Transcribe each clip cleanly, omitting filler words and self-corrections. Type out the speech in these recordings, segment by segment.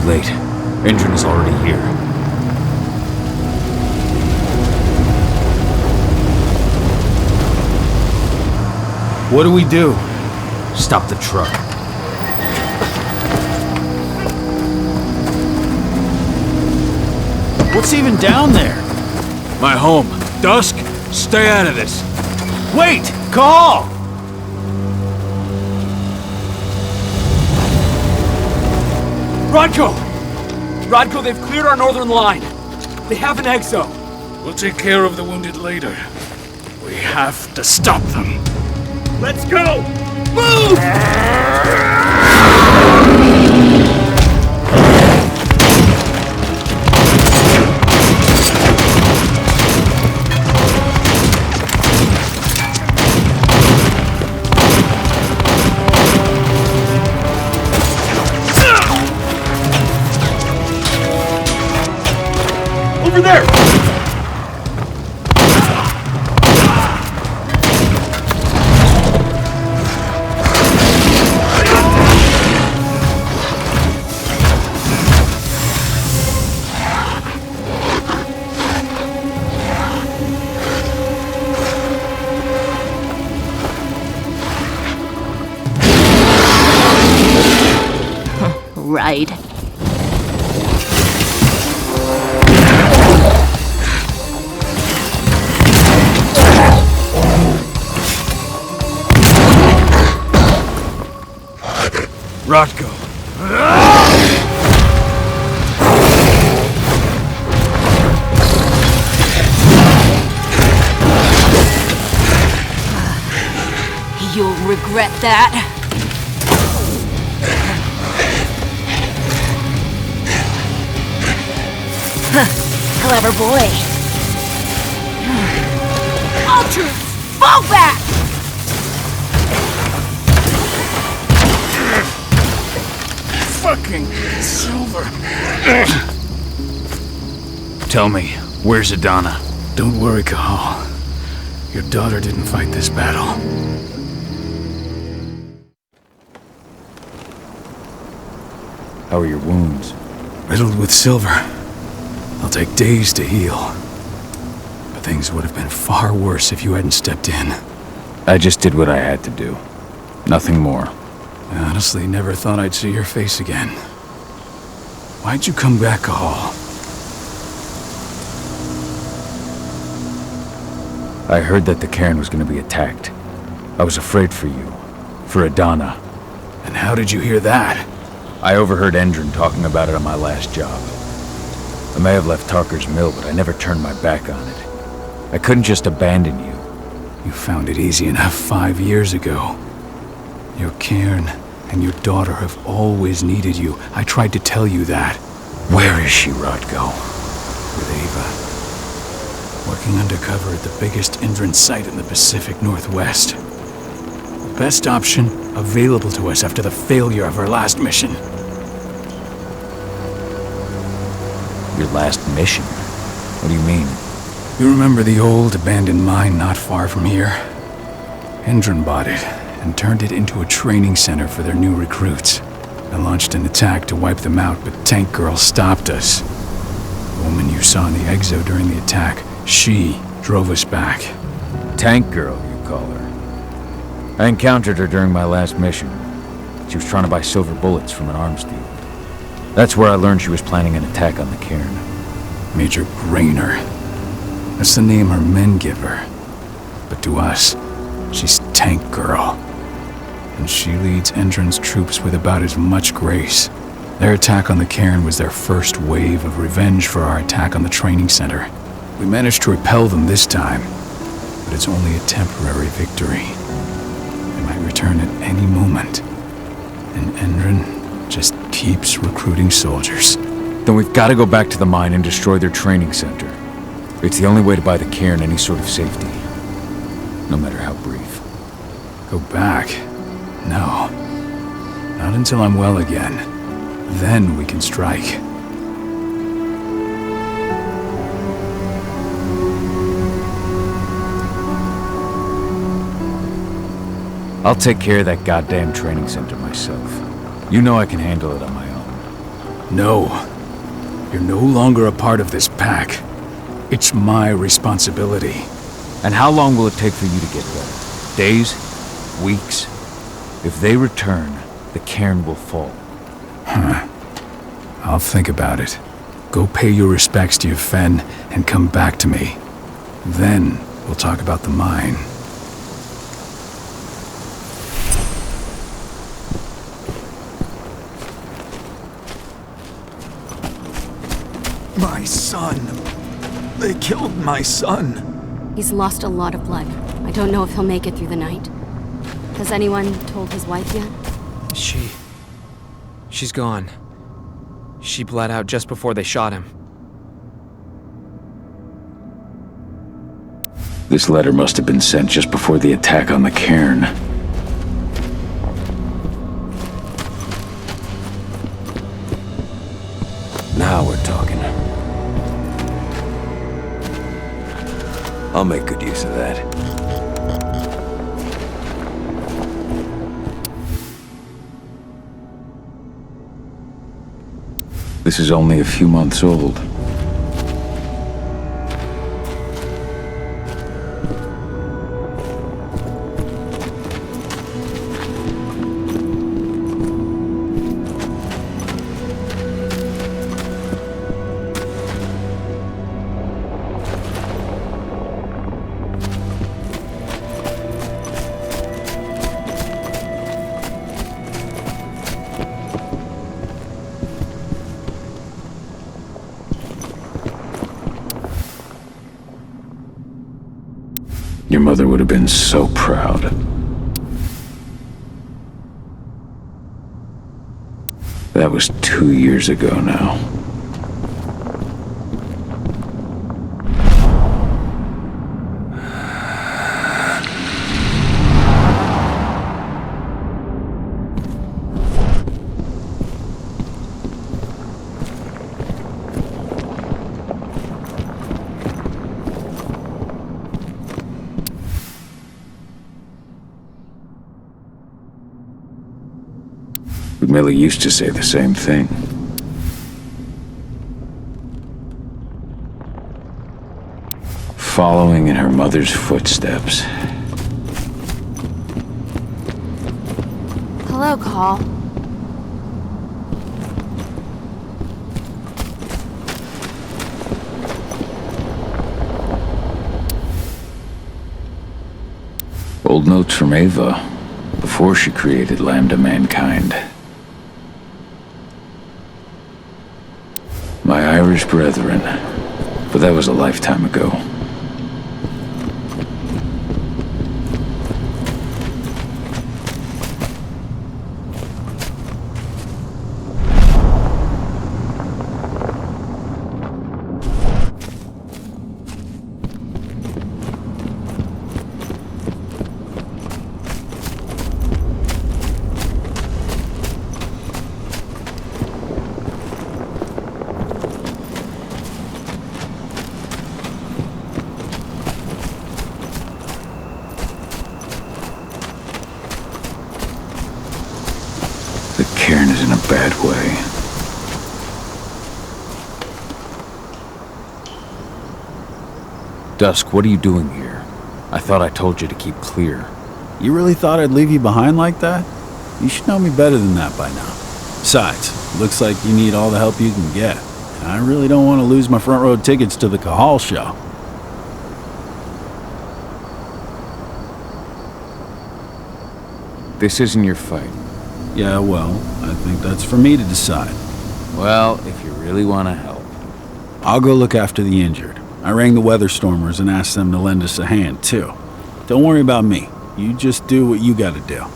late. Endron is already here. What do we do? Stop the truck. What's even down there? My home. Dusk, stay out of this. Wait! Call! Rodko! Rodko, they've cleared our northern line. They have an exo. We'll take care of the wounded later. We have to stop them. Let's go! Move! Over there! Right. Rodko. You'll regret that. Clever boy. Ultra! Fall back! Fucking Silver. Tell me, where's Adana? Don't worry, Cahal. Your daughter didn't fight this battle. How are your wounds? Riddled with silver. They'll take days to heal. But things would have been far worse if you hadn't stepped in. I just did what I had to do. Nothing more. I honestly never thought I'd see your face again. Why'd you come back, Cahal? I heard that the cairn was going to be attacked. I was afraid for you. For Adana. And how did you hear that? I overheard Endron talking about it on my last job. I may have left Tarker's Mill, but I never turned my back on it. I couldn't just abandon you. You found it easy enough 5 years ago. Your cairn and your daughter have always needed you. I tried to tell you that. Where is she, Rodko? With Ava. Working undercover at the biggest Endron site in the Pacific Northwest. The best option available to us after the failure of her last mission. Your last mission? What do you mean? You remember the old abandoned mine not far from here? Endron bought it and turned it into a training center for their new recruits. I launched an attack to wipe them out, but Tank Girl stopped us. The woman you saw in the exo during the attack, she drove us back. Tank Girl, you call her. I encountered her during my last mission. She was trying to buy silver bullets from an arms dealer. That's where I learned she was planning an attack on the cairn. Major Grainer. That's the name her men give her. But to us, she's Tank Girl. And she leads Endron's troops with about as much grace. Their attack on the cairn was their first wave of revenge for our attack on the training center. We managed to repel them this time, but it's only a temporary victory. They might return at any moment. And Endron just keeps recruiting soldiers. Then we've got to go back to the mine and destroy their training center. It's the only way to buy the cairn any sort of safety. No matter how brief. Go back? No. Not until I'm well again. Then we can strike. I'll take care of that goddamn training center myself. You know I can handle it on my own. No. You're no longer a part of this pack. It's my responsibility. And how long will it take for you to get better? Days? Weeks? If they return, the cairn will fall. I'll think about it. Go pay your respects to your Fen and come back to me. Then we'll talk about the mine. My son. They killed my son. He's lost a lot of blood. I don't know if he'll make it through the night. Has anyone told his wife yet? She's gone. She bled out just before they shot him. This letter must have been sent just before the attack on the cairn. Now we're talking. I'll make good use of that. This is only a few months old. Your mother would have been so proud. That was 2 years ago now. Millie used to say the same thing. Following in her mother's footsteps. Hello, Call. Old notes from Ava, before she created Lambda Mankind. My Irish brethren, but that was a lifetime ago. Cairn is in a bad way. Dusk, what are you doing here? I thought I told you to keep clear. You really thought I'd leave you behind like that? You should know me better than that by now. Besides, looks like you need all the help you can get. And I really don't want to lose my front row tickets to the Cahal show. This isn't your fight. Yeah, well, I think that's for me to decide. Well, if you really want to help. I'll go look after the injured. I rang the Weatherstormers and asked them to lend us a hand, too. Don't worry about me. You just do what you gotta do.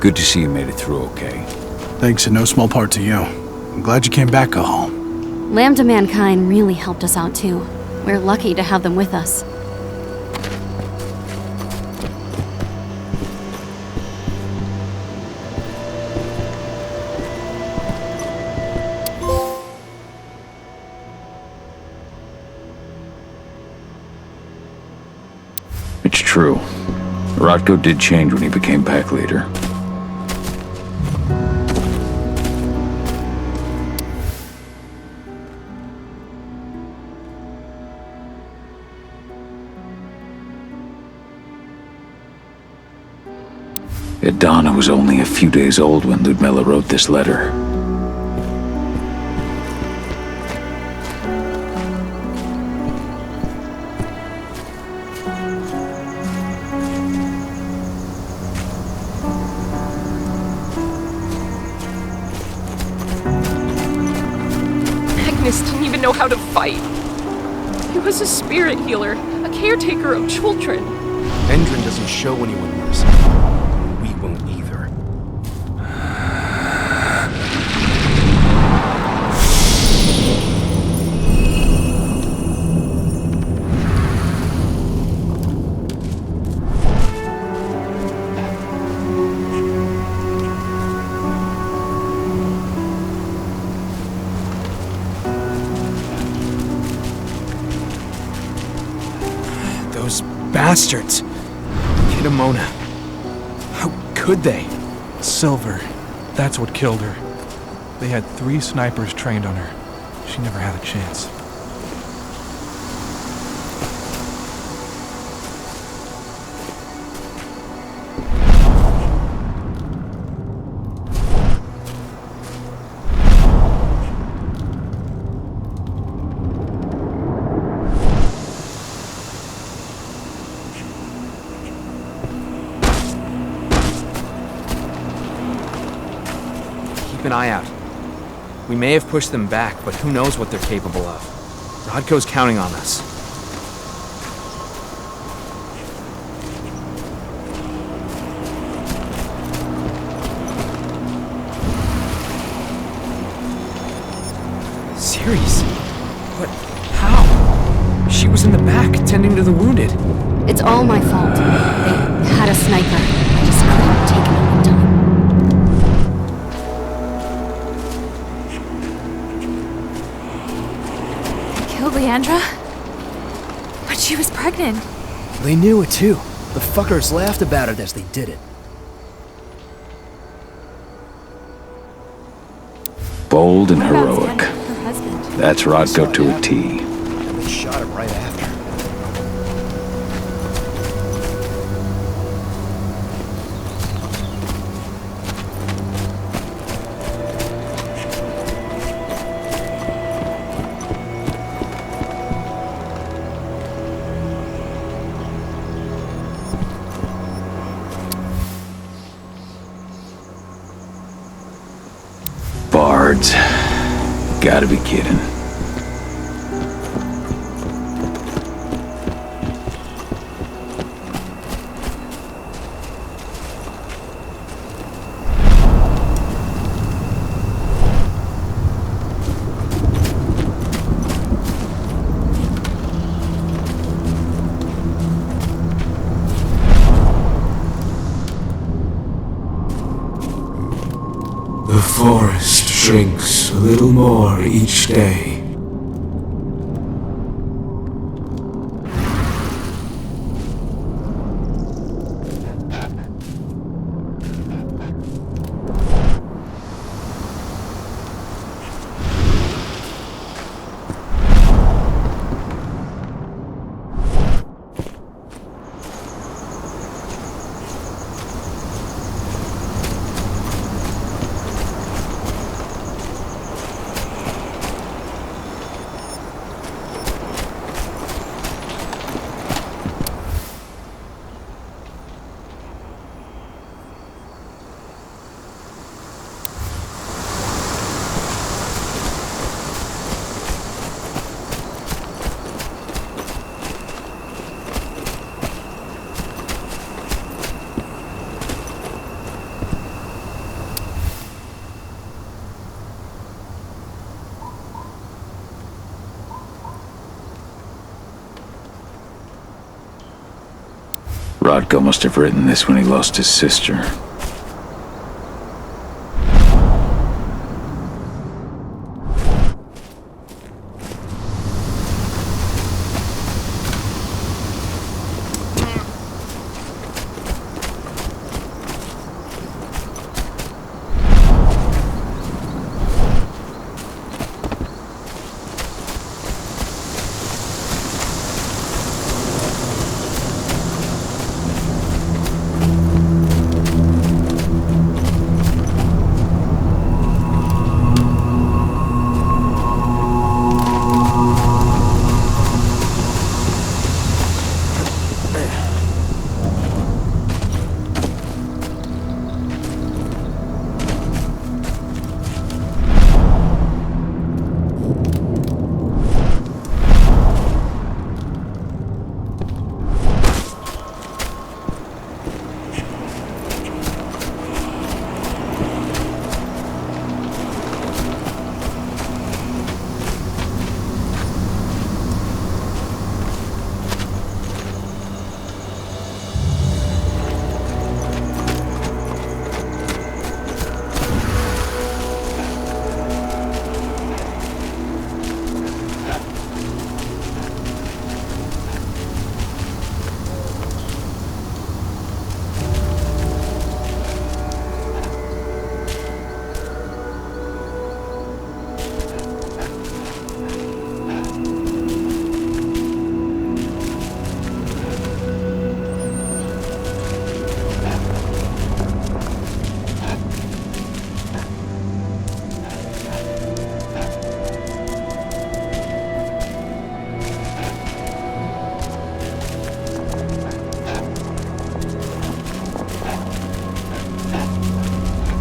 Good to see you made it through okay. Thanks in no small part to you. I'm glad you came back, Cahal. Lambda Mankind really helped us out too. We're lucky to have them with us. It's true. Rodko did change when he became pack leader. Idana was only a few days old when Ludmilla wrote this letter. Magnus didn't even know how to fight. He was a spirit healer, a caretaker of children. Endron doesn't show anyone mercy. We won't either. Those bastards. Kitamona. How could they? Silver. That's what killed her. They had 3 snipers trained on her. She never had a chance. Keep an eye out. We may have pushed them back, but who knows what they're capable of. Rodko's counting on us. Ceres? What? How? She was in the back, tending to the wounded. It's all my fault. They had a sniper. I just couldn't take him out in time. Killed Leandra? But she was pregnant. They knew it too. The fuckers laughed about it as they did it. Bold and What about heroic. Xander, her husband? That's Rodko to a T. And they shot him right after. Bards. Gotta be kidding. The forest shrinks a little more each day. Rodko must have written this when he lost his sister.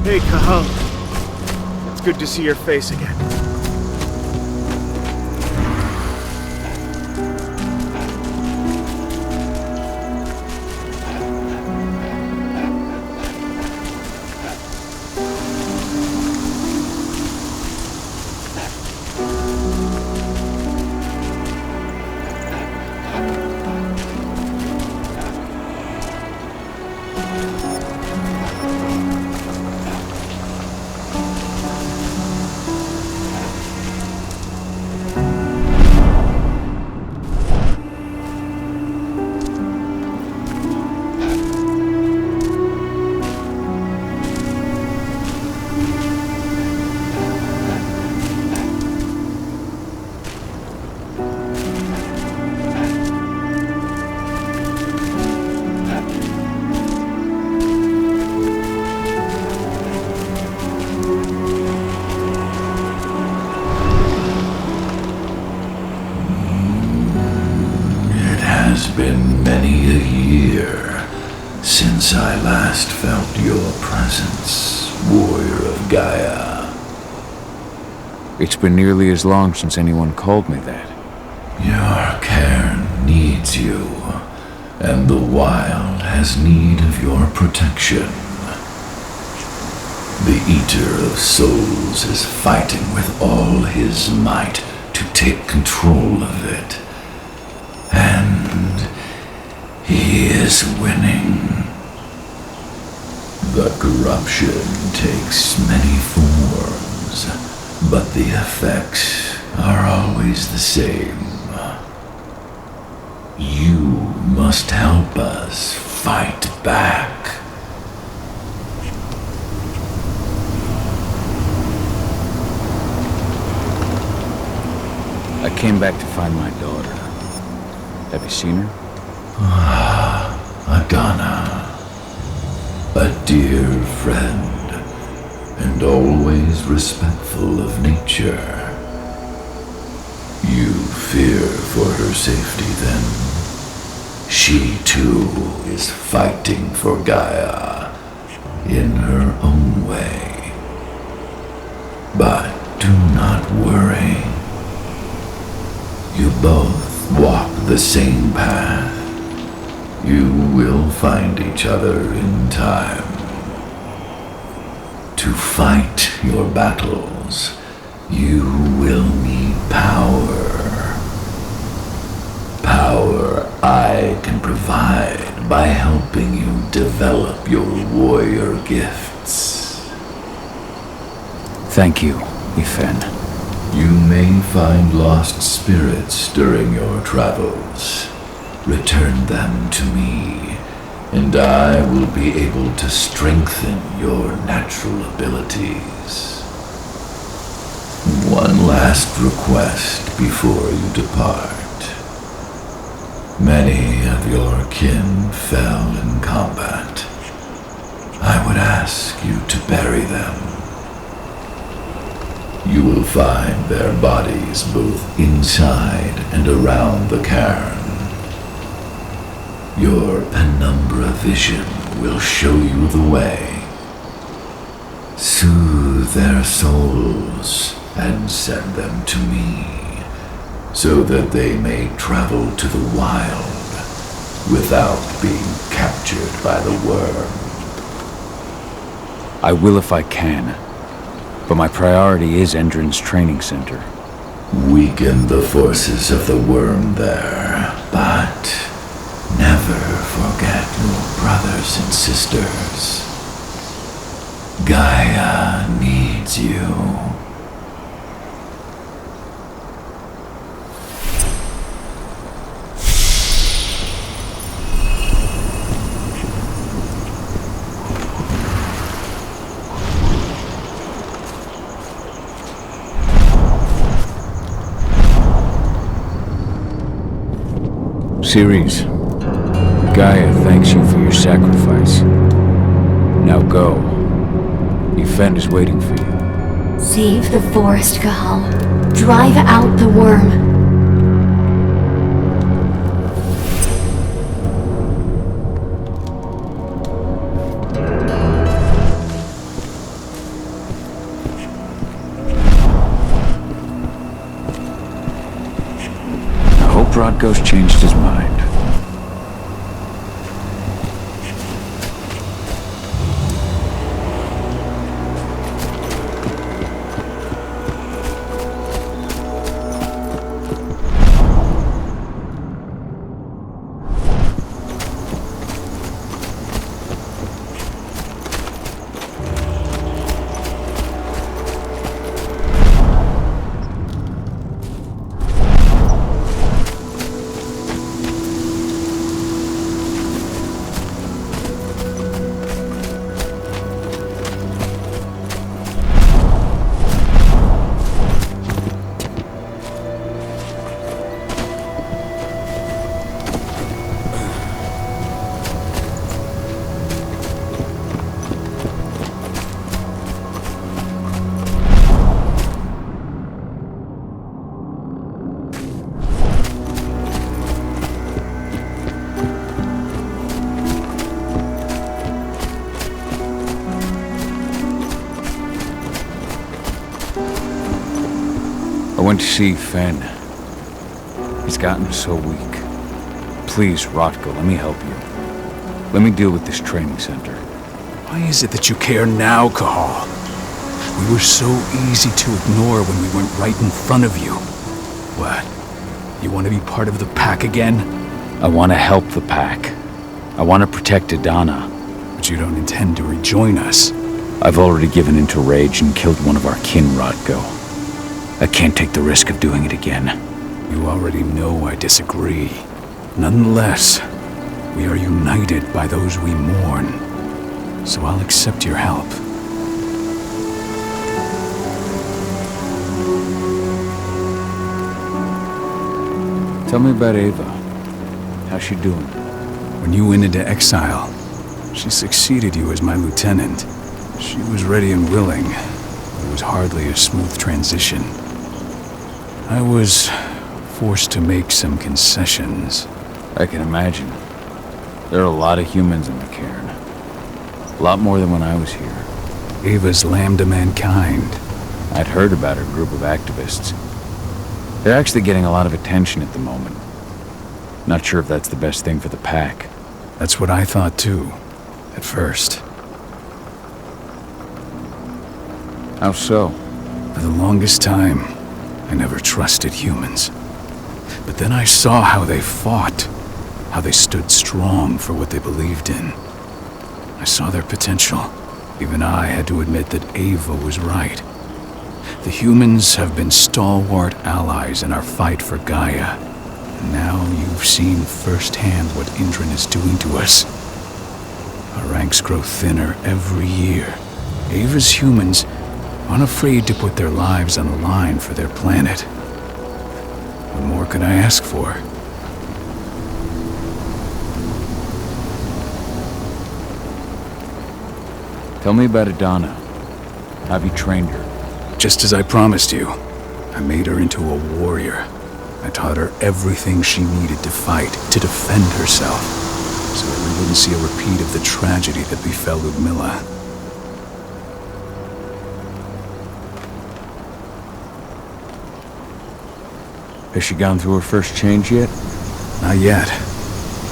Hey, Cahal. It's good to see your face again. Been many a year since I last felt your presence, warrior of Gaia. It's been nearly as long since anyone called me that. Your cairn needs you, and the wild has need of your protection. The Eater of Souls is fighting with all his might to take control of it. And he is winning. The corruption takes many forms, but the effects are always the same. You must help us fight back. I came back to find my daughter. Have you seen her? Agana. A dear friend, and always respectful of nature. You fear for her safety then? She too is fighting for Gaia in her own way. But do not worry. You both walk the same path. You will find each other in time. To fight your battles, you will need power. Power I can provide by helping you develop your warrior gifts. Thank you, Ifen. You may find lost spirits during your travels. Return them to me, and I will be able to strengthen your natural abilities. One last request before you depart. Many of your kin fell in combat. I would ask you to bury them. You will find their bodies both inside and around the cairn. Your penumbra vision will show you the way. Soothe their souls and send them to me, so that they may travel to the wild without being captured by the worm. I will if I can, but my priority is Endron's training center. Weaken the forces of the worm there, but never forget your brothers and sisters. Gaia needs you. Ceres, Gaia thanks you for your sacrifice. Now go. Ifen is waiting for you. Save the forest, Cahal. Drive out the worm. I hope Rodko's changed his mind. I went to see Fen. He's gotten so weak. Please, Rotko, let me help you. Let me deal with this training center. Why is it that you care now, Cahal? We were so easy to ignore when we weren't right in front of you. What? You want to be part of the pack again? I want to help the pack. I want to protect Adana. But you don't intend to rejoin us. I've already given in to rage and killed one of our kin, Rotko. I can't take the risk of doing it again. You already know I disagree. Nonetheless, we are united by those we mourn. So I'll accept your help. Tell me about Ava. How's she doing? When you went into exile, she succeeded you as my lieutenant. She was ready and willing. It was hardly a smooth transition. I was forced to make some concessions. I can imagine. There are a lot of humans in the cairn. A lot more than when I was here. Ava's Lambda Mankind. I'd heard about her group of activists. They're actually getting a lot of attention at the moment. Not sure if that's the best thing for the pack. That's what I thought too, at first. How so? For the longest time, I never trusted humans. But then I saw how they fought, how they stood strong for what they believed in. I saw their potential. Even I had to admit that Ava was right. The humans have been stalwart allies in our fight for Gaia. And now you've seen firsthand what Indran is doing to us. Our ranks grow thinner every year. Ava's humans aren't afraid to put their lives on the line for their planet. What more could I ask for? Tell me about Adana. Have you trained her? Just as I promised you, I made her into a warrior. I taught her everything she needed to fight, to defend herself, so that we wouldn't see a repeat of the tragedy that befell Ludmilla. Has she gone through her first change yet? Not yet.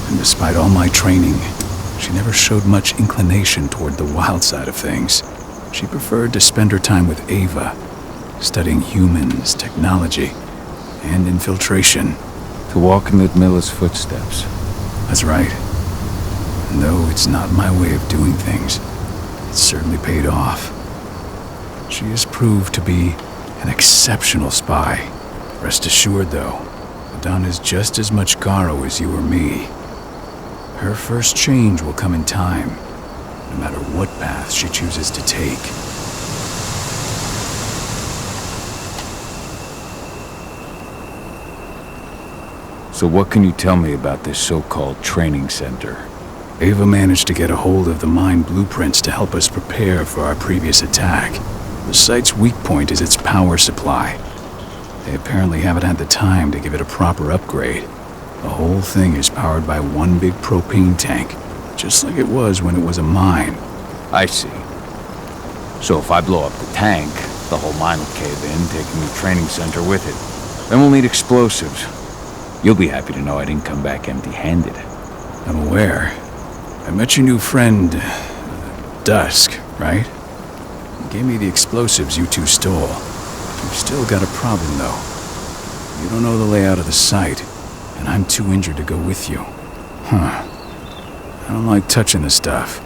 And despite all my training, she never showed much inclination toward the wild side of things. She preferred to spend her time with Ava, studying humans, technology, and infiltration. To walk in Ludmilla's footsteps. That's right. And though it's not my way of doing things, it's certainly paid off. She has proved to be an exceptional spy. Rest assured, though, Adana's just as much Garo as you or me. Her first change will come in time, no matter what path she chooses to take. So what can you tell me about this so-called training center? Ava managed to get a hold of the mine blueprints to help us prepare for our previous attack. The site's weak point is its power supply. They apparently haven't had the time to give it a proper upgrade. The whole thing is powered by one big propane tank, just like it was when it was a mine. I see. So if I blow up the tank, the whole mine will cave in, taking the training center with it. Then we'll need explosives. You'll be happy to know I didn't come back empty-handed. I'm aware. I met your new friend, Dusk, right? He gave me the explosives you two stole. We've still got a problem, though. You don't know the layout of the site, and I'm too injured to go with you. Huh. I don't like touching the stuff,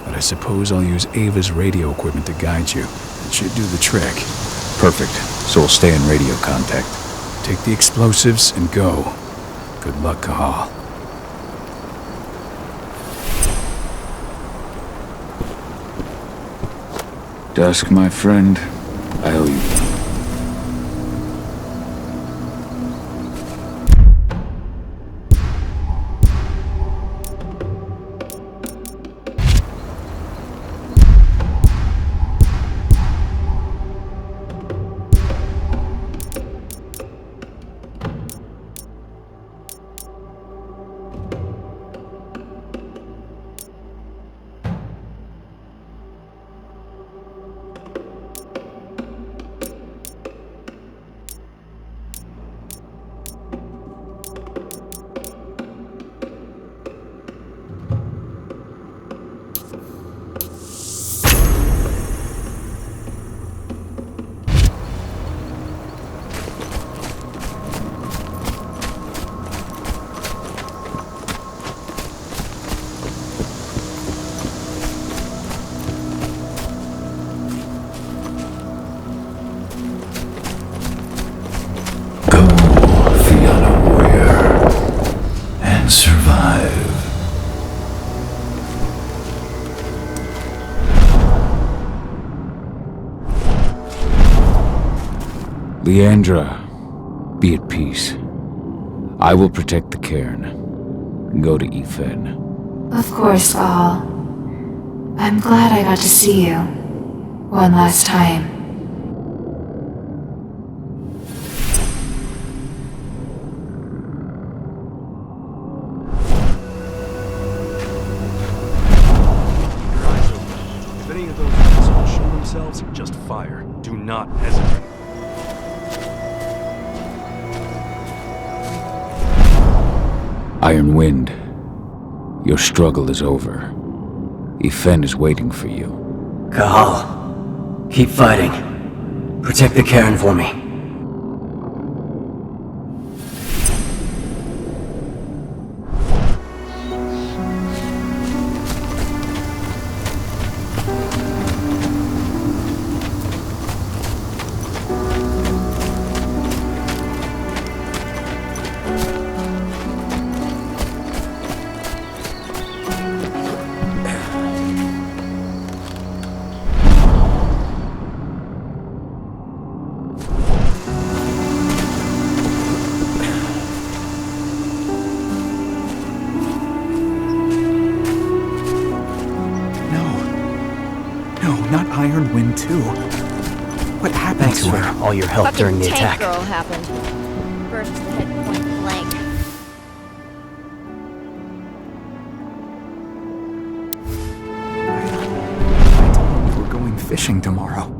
but I suppose I'll use Ava's radio equipment to guide you. It should do the trick. Perfect. So we'll stay in radio contact. Take the explosives and go. Good luck, Cahal. Dusk, my friend, I owe you one. Leandra, be at peace. I will protect the cairn. Go to Efen. Of course, Gal. I'm glad I got to see you. One last time. Your eyes open. If any of those assholes show themselves, just fire. Do not hesitate. Iron Wind, your struggle is over. Efen is waiting for you. Cahal, keep fighting. Protect the cairn for me. Iron Wind too. What happened Thanks to for her? all your help Fucking during the tank attack. girl happened. Burst the head point blank. We're going fishing tomorrow.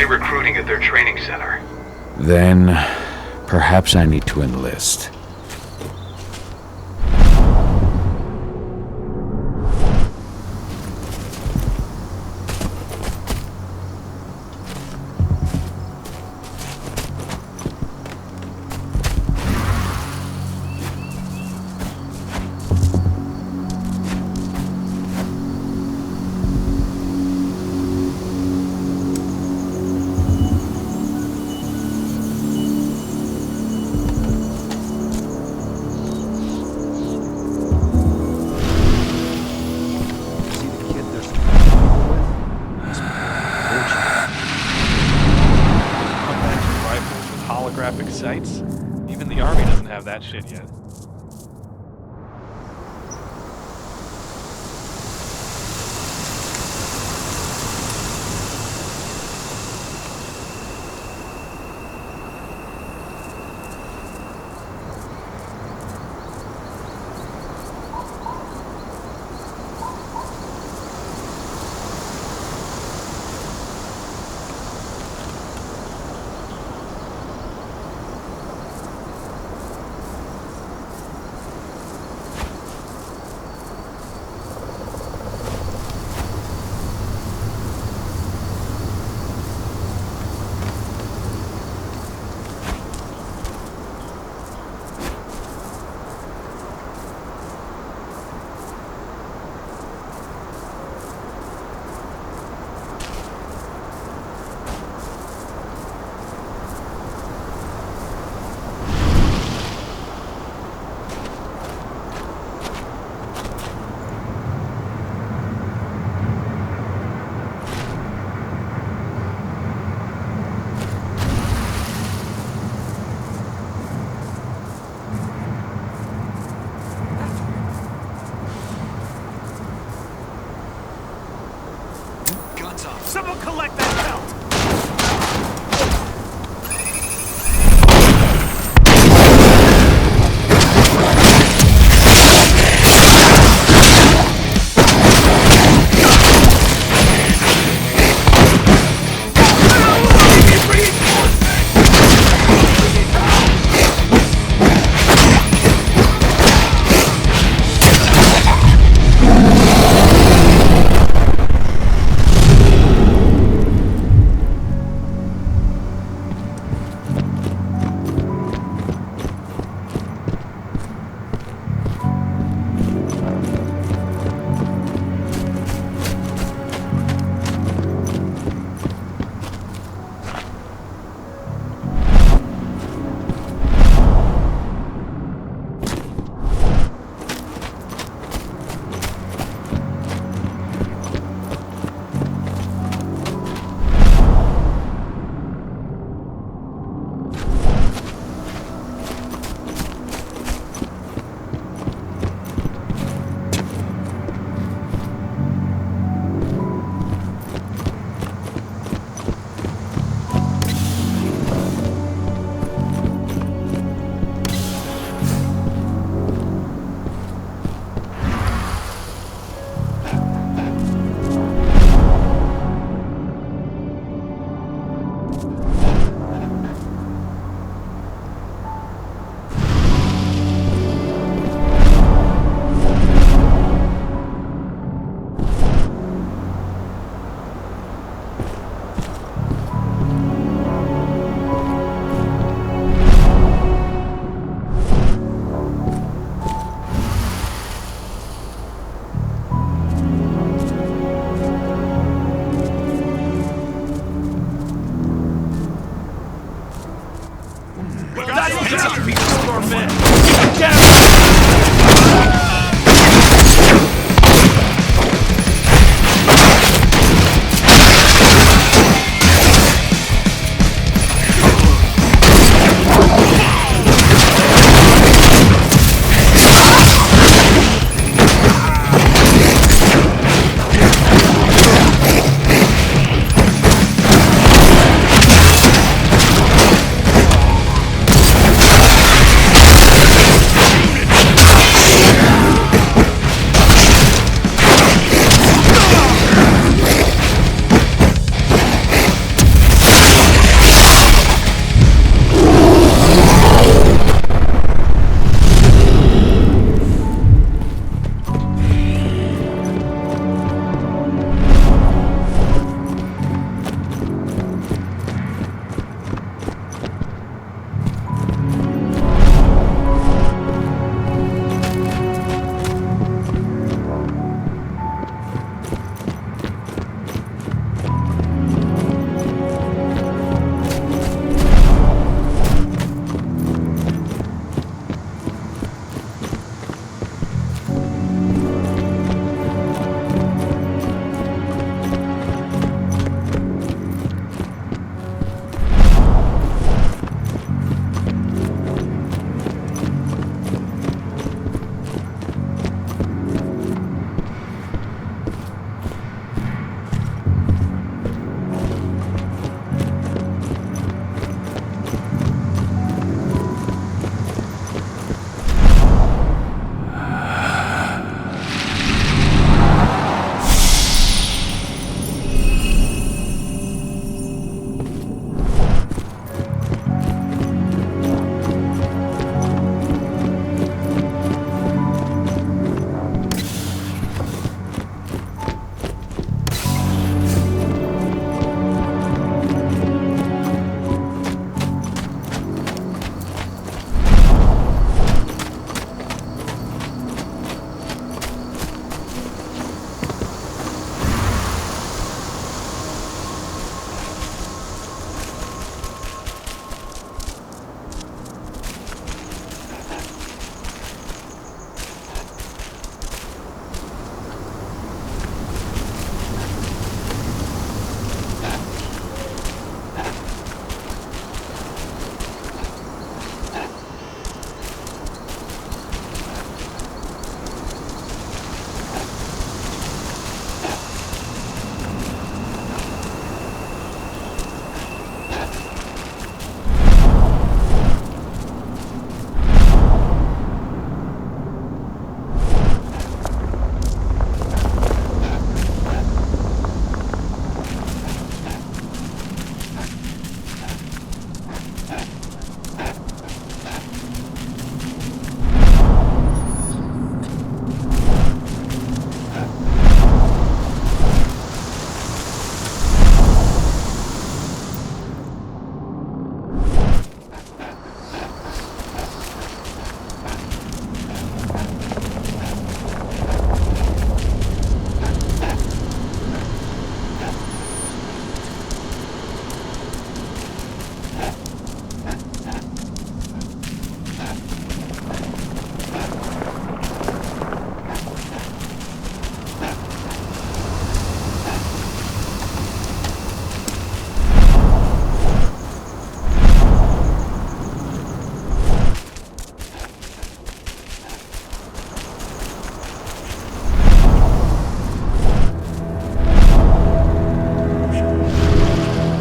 Recruiting at their training center. Then, perhaps I need to enlist. Holographic sights? Even the army doesn't have that shit yet. Someone collect that belt!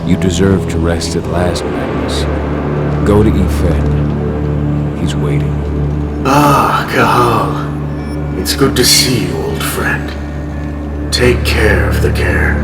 You deserve to rest at last, Magnus. Go to Ifed. He's waiting. Ah, Cahal. It's good to see you, old friend. Take care of the care.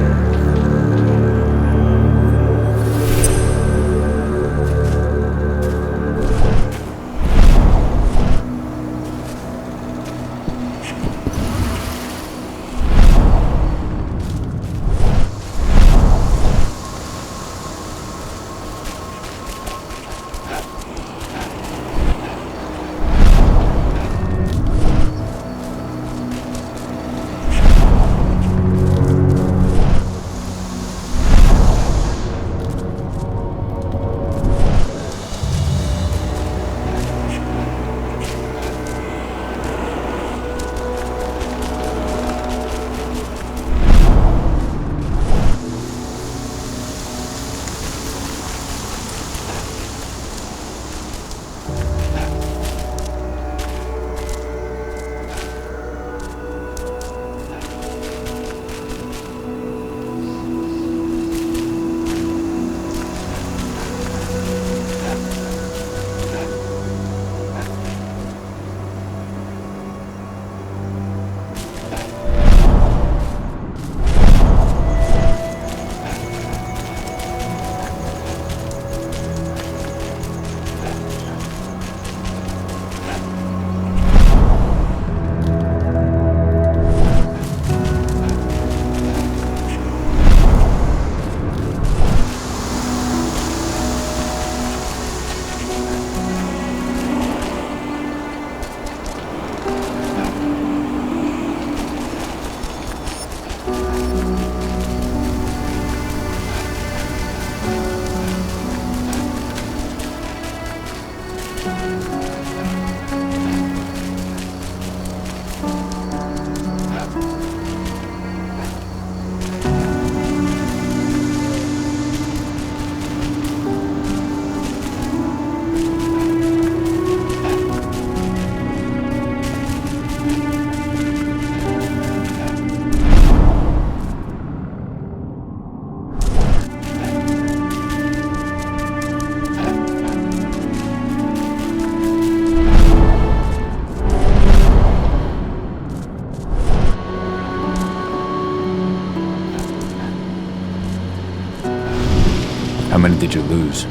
How many did you lose?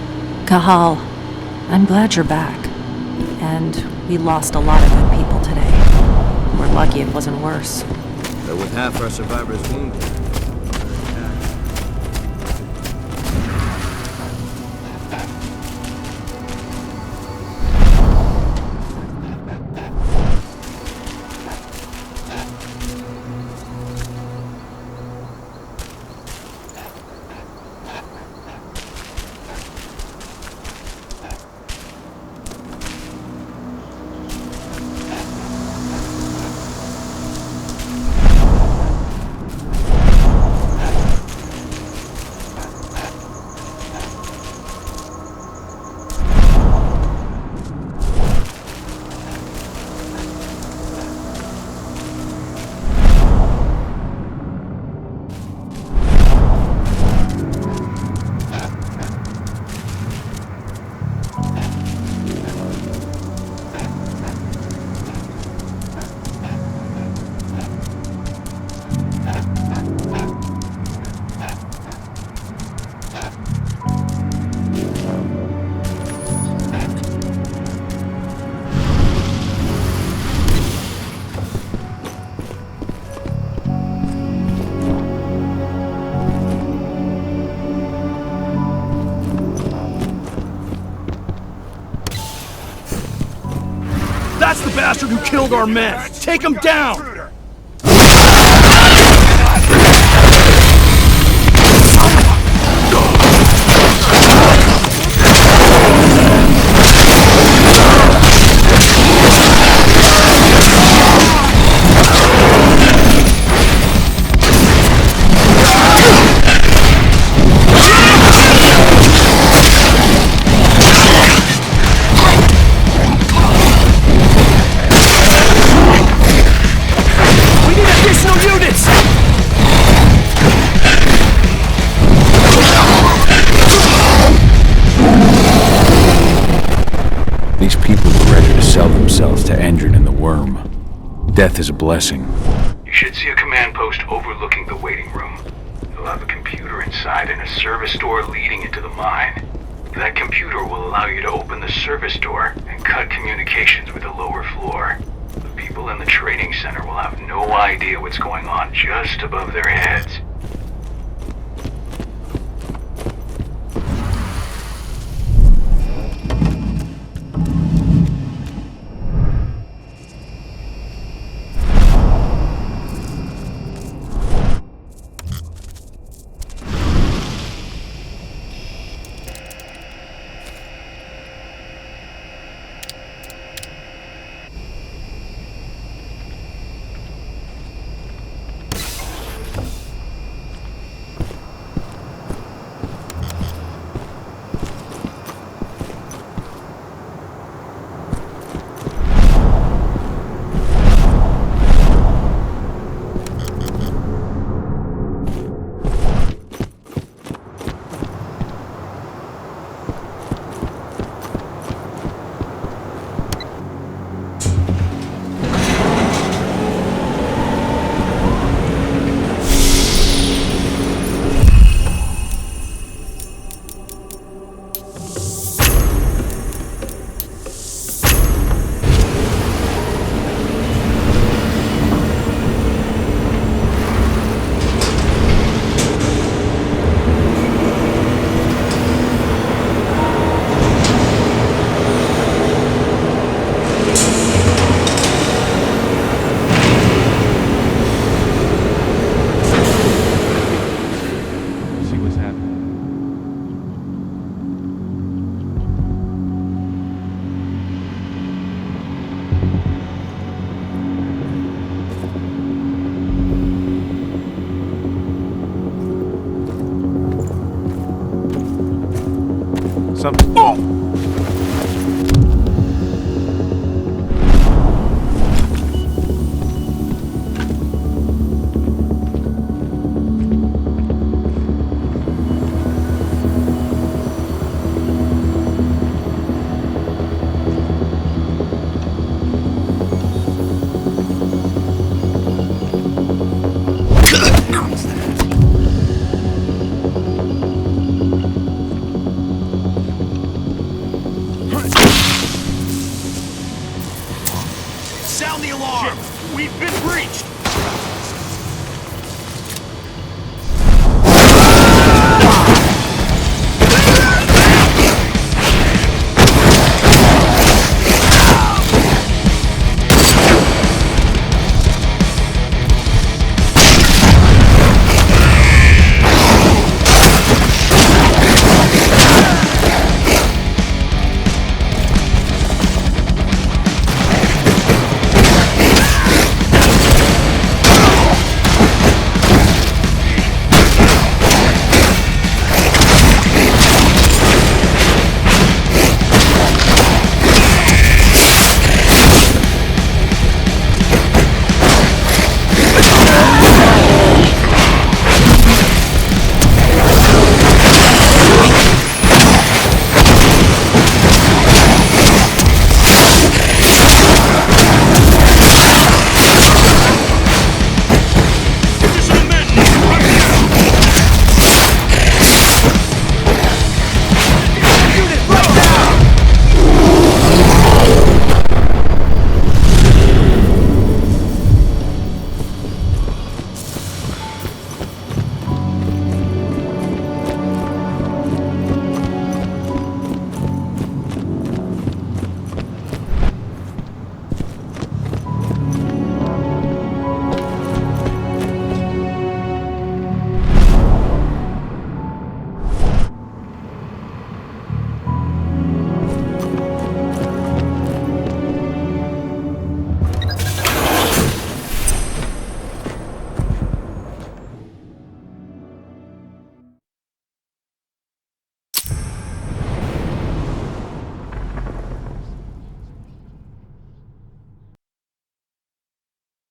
Cahal, I'm glad you're back. And we lost a lot of good people today. We're lucky it wasn't worse. But with half our survivors wounded. That's the bastard who killed our men! Take him down! death is a blessing. You should see a command post overlooking the waiting room. It'll have a computer inside and a service door leading into the mine. That computer will allow you to open the service door and cut communications with the lower floor. The people in the training center will have no idea what's going on just above their heads. Something. Oh!